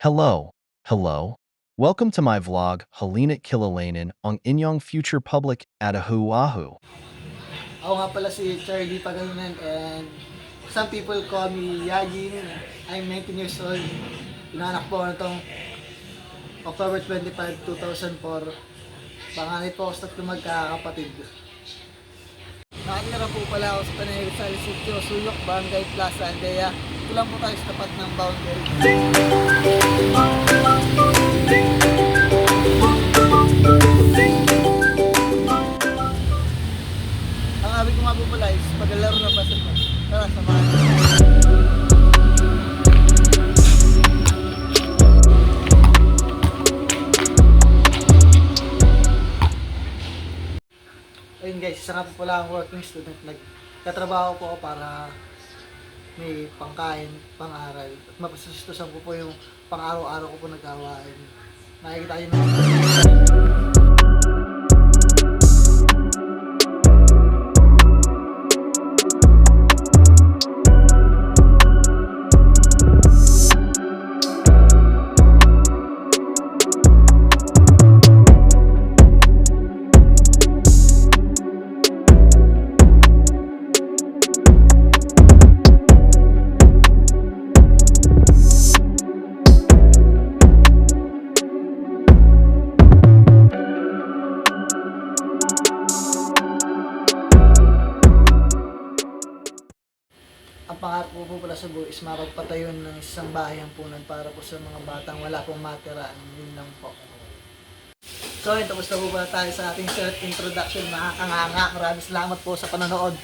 Hello, hello. Welcome to my vlog, Halinat Kilalanin, ang inyong future public at Oahu. Ako nga pala si Charlie Pagalunan and some people call me Yagin. I'm 19 years old. Pinanak po ako nitong October 25, 2004. Panganay po ako sa tatlong magkakapatid. Nakatira po pala ako sa Tanay Rizal Sitio, Sulok, Barangay Plaza, Aldea. Ito lang po tayo sa tapat ng boundary. Ang abi ko nga po pala is paglalaro ng basketball. Tara, samahan niyo. Ayun guys, isa nga po pala ang working student. Nagkatrabaho po ako para may pangkain, pang-aral. At mapasustusan ko po yung pang-araw-araw ko po nag-awain. Nakikita nyo naman. Ang pangarap ko po pala sa buhay is mapagpatayon ng isang bahay ampunan para po sa mga batang wala pong matira. Yun lang po. So yun, tapos na po pala tayo sa ating self-introduction. Nakakanganga. Maraming salamat po sa panonood.